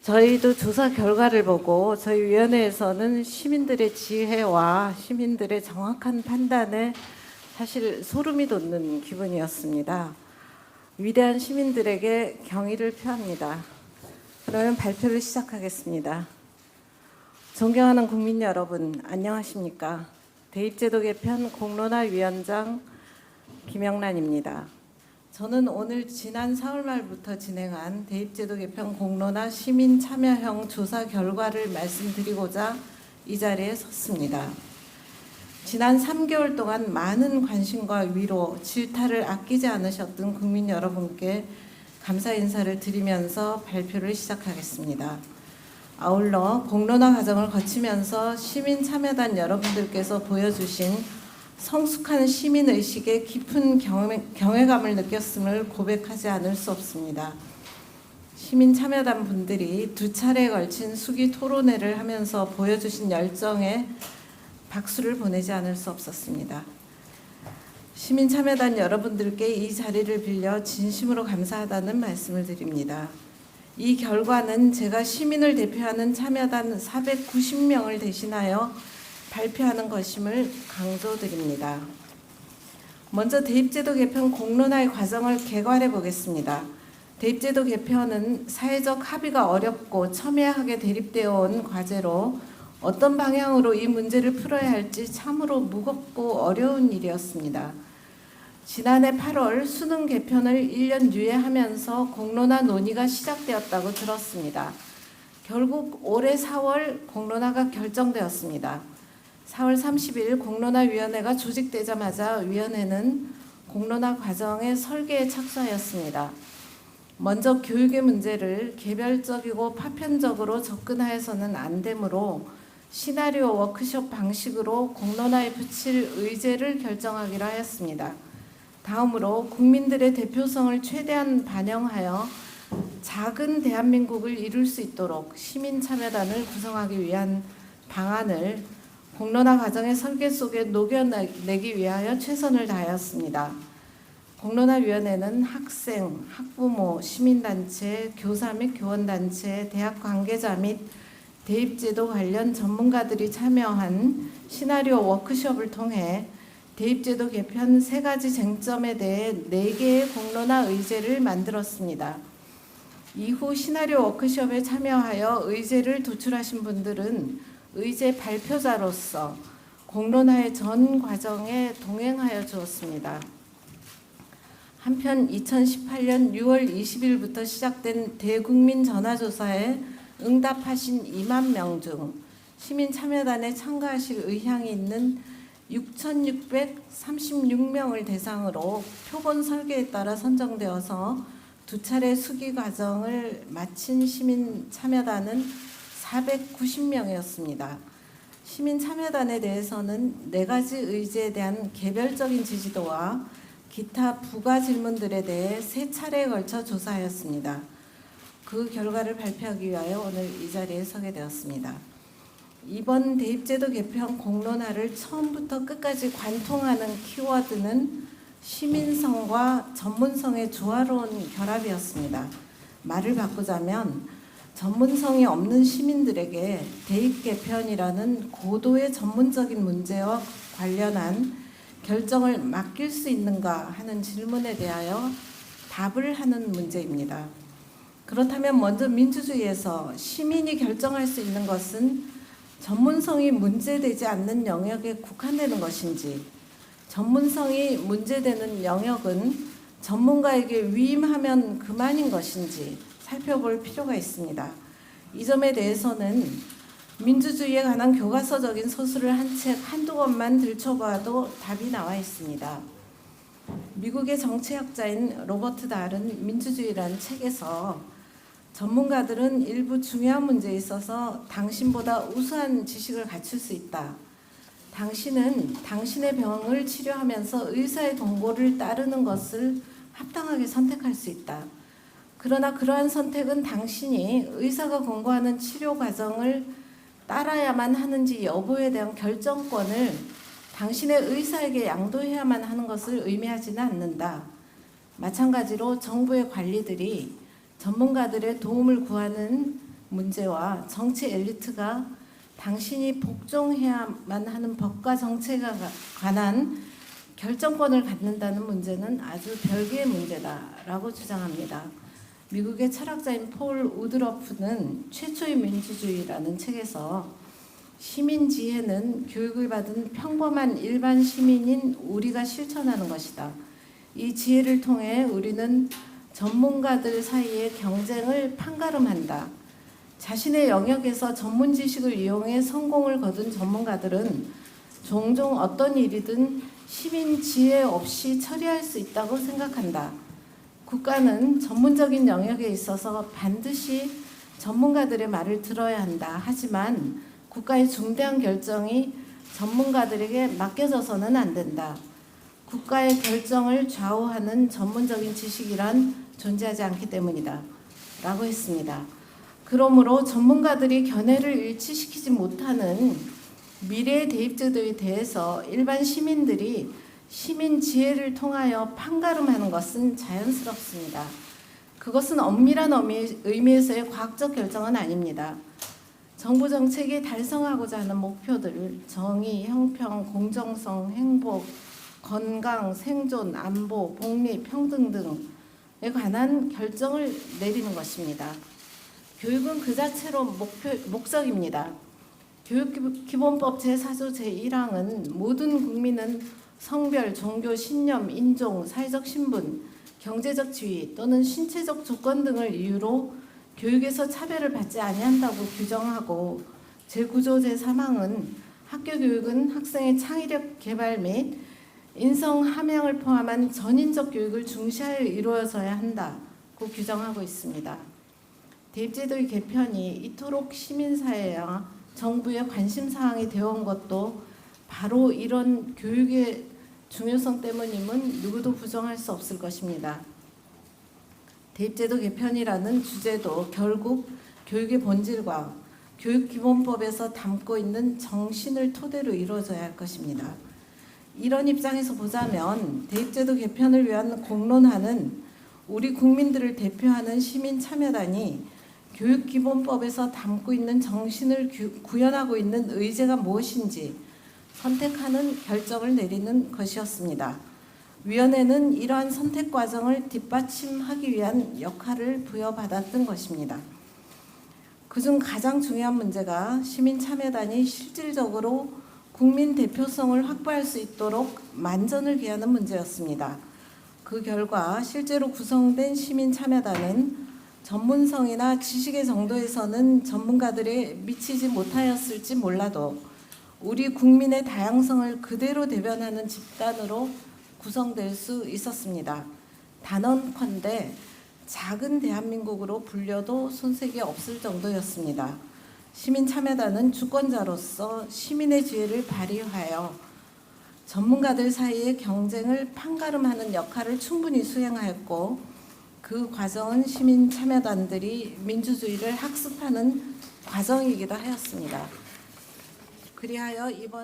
저희도 조사 결과를 보고 저희 위원회에서는 시민들의 지혜와 시민들의 정확한 판단에 사실 소름이 돋는 기분이었습니다. 위대한 시민들에게 경의를 표합니다. 그러면 발표를 시작하겠습니다. 존경하는 국민 여러분, 안녕하십니까? 대입제도 개편 공론화위원장 김영란입니다. 저는 오늘 지난 4월 말부터 진행한 대입제도 개편 공론화 시민 참여형 조사 결과를 말씀드리고자 이 자리에 섰습니다. 지난 3개월 동안 많은 관심과 위로, 질타를 아끼지 않으셨던 국민 여러분께 감사 인사를 드리면서 발표를 시작하겠습니다. 아울러 공론화 과정을 거치면서 시민 참여단 여러분들께서 보여주신 성숙한 시민의식에 깊은 경외감을 느꼈음을 고백하지 않을 수 없습니다. 시민 참여단 분들이 두 차례에 걸친 수기 토론회를 하면서 보여주신 열정에 박수를 보내지 않을 수 없었습니다. 시민 참여단 여러분들께 이 자리를 빌려 진심으로 감사하다는 말씀을 드립니다. 이 결과는 제가 시민을 대표하는 참여단 490명을 대신하여 발표하는 것임을 강조드립니다. 먼저 대입제도 개편 공론화의 과정을 개괄해 보겠습니다. 대입제도 개편은 사회적 합의가 어렵고 첨예하게 대립되어 온 과제로 어떤 방향으로 이 문제를 풀어야 할지 참으로 무겁고 어려운 일이었습니다. 지난해 8월 수능 개편을 1년 유예하면서 공론화 논의가 시작되었다고 들었습니다. 결국 올해 4월 공론화가 결정되었습니다. 4월 30일 공론화위원회가 조직되자마자 위원회는 공론화 과정의 설계에 착수하였습니다. 먼저 교육의 문제를 개별적이고 파편적으로 접근하여서는 안 되므로 시나리오 워크숍 방식으로 공론화에 붙일 의제를 결정하기로 하였습니다. 다음으로 국민들의 대표성을 최대한 반영하여 작은 대한민국을 이룰 수 있도록 시민 참여단을 구성하기 위한 방안을 공론화 과정의 설계 속에 녹여내기 위하여 최선을 다하였습니다. 공론화위원회는 학생, 학부모, 시민단체, 교사 및 교원단체, 대학 관계자 및 대입제도 관련 전문가들이 참여한 시나리오 워크숍을 통해 대입제도 개편 3가지 쟁점에 대해 4개의 공론화 의제를 만들었습니다. 이후 시나리오 워크숍에 참여하여 의제를 도출하신 분들은 의제 발표자로서 공론화의 전 과정에 동행하여 주었습니다. 한편 2018년 6월 20일부터 시작된 대국민 전화조사에 응답하신 2만 명 중 시민 참여단에 참가하실 의향이 있는 6,636명을 대상으로 표본 설계에 따라 선정되어서 2차례 수기 과정을 마친 시민 참여단은 490명이었습니다. 시민 참여단에 대해서는 4가지 의제에 대한 개별적인 지지도와 기타 부가 질문들에 대해 3차례에 걸쳐 조사하였습니다. 그 결과를 발표하기 위하여 오늘 이 자리에 서게 되었습니다. 이번 대입제도 개편 공론화를 처음부터 끝까지 관통하는 키워드는 시민성과 전문성의 조화로운 결합이었습니다. 말을 바꾸자면 전문성이 없는 시민들에게 대입 개편이라는 고도의 전문적인 문제와 관련한 결정을 맡길 수 있는가 하는 질문에 대하여 답을 하는 문제입니다. 그렇다면 먼저 민주주의에서 시민이 결정할 수 있는 것은 전문성이 문제되지 않는 영역에 국한되는 것인지, 전문성이 문제되는 영역은 전문가에게 위임하면 그만인 것인지 살펴볼 필요가 있습니다. 이 점에 대해서는 민주주의에 관한 교과서적인 서술을 한 책 한두 권만 들춰봐도 답이 나와 있습니다. 미국의 정치학자인 로버트 달은 민주주의라는 책에서 전문가들은 일부 중요한 문제에 있어서 당신보다 우수한 지식을 갖출 수 있다. 당신은 당신의 병을 치료하면서 의사의 권고를 따르는 것을 합당하게 선택할 수 있다. 그러나 그러한 선택은 당신이 의사가 권고하는 치료 과정을 따라야만 하는지 여부에 대한 결정권을 당신의 의사에게 양도해야만 하는 것을 의미하지는 않는다. 마찬가지로 정부의 관리들이 전문가들의 도움을 구하는 문제와 정치 엘리트가 당신이 복종해야만 하는 법과 정책에 관한 결정권을 갖는다는 문제는 아주 별개의 문제다라고 주장합니다. 미국의 철학자인 폴 우드러프는 최초의 민주주의라는 책에서 시민 지혜는 교육을 받은 평범한 일반 시민인 우리가 실천하는 것이다. 이 지혜를 통해 우리는 전문가들 사이의 경쟁을 판가름한다. 자신의 영역에서 전문 지식을 이용해 성공을 거둔 전문가들은 종종 어떤 일이든 시민 지혜 없이 처리할 수 있다고 생각한다. 국가는 전문적인 영역에 있어서 반드시 전문가들의 말을 들어야 한다. 하지만 국가의 중대한 결정이 전문가들에게 맡겨져서는 안 된다. 국가의 결정을 좌우하는 전문적인 지식이란 존재하지 않기 때문이다. 라고 했습니다. 그러므로 전문가들이 견해를 일치시키지 못하는 미래의 대입제도에 대해서 일반 시민들이 시민 지혜를 통하여 판가름하는 것은 자연스럽습니다. 그것은 엄밀한 의미에서의 과학적 결정은 아닙니다. 정부 정책이 달성하고자 하는 목표들, 정의, 형평, 공정성, 행복, 건강, 생존, 안보, 복리, 평등 등에 관한 결정을 내리는 것입니다. 교육은 그 자체로 목적입니다. 교육기본법 제4조 제1항은 모든 국민은 성별, 종교, 신념, 인종, 사회적 신분, 경제적 지위 또는 신체적 조건 등을 이유로 교육에서 차별을 받지 아니한다고 규정하고 제9조 제3항은 학교 교육은 학생의 창의력 개발 및 인성 함양을 포함한 전인적 교육을 중시하여 이루어져야 한다고 규정하고 있습니다. 대입제도의 개편이 이토록 시민사회와 정부의 관심사항이 되어온 것도 바로 이런 교육의 중요성 때문임은 누구도 부정할 수 없을 것입니다. 대입제도 개편이라는 주제도 결국 교육의 본질과 교육기본법에서 담고 있는 정신을 토대로 이루어져야 할 것입니다. 이런 입장에서 보자면 대입제도 개편을 위한 공론화는 우리 국민들을 대표하는 시민참여단이 교육기본법에서 담고 있는 정신을 구현하고 있는 의제가 무엇인지 선택하는 결정을 내리는 것이었습니다. 위원회는 이러한 선택 과정을 뒷받침하기 위한 역할을 부여받았던 것입니다. 그중 가장 중요한 문제가 시민참여단이 실질적으로 국민 대표성을 확보할 수 있도록 만전을 기하는 문제였습니다. 그 결과 실제로 구성된 시민참여단은 전문성이나 지식의 정도에서는 전문가들에 미치지 못하였을지 몰라도 우리 국민의 다양성을 그대로 대변하는 집단으로 구성될 수 있었습니다. 단언컨대 작은 대한민국으로 불려도 손색이 없을 정도였습니다. 시민참여단은 주권자로서 시민의 지혜를 발휘하여 전문가들 사이의 경쟁을 판가름하는 역할을 충분히 수행하였고 그 과정은 시민참여단들이 민주주의를 학습하는 과정이기도 하였습니다. 그리하여 이번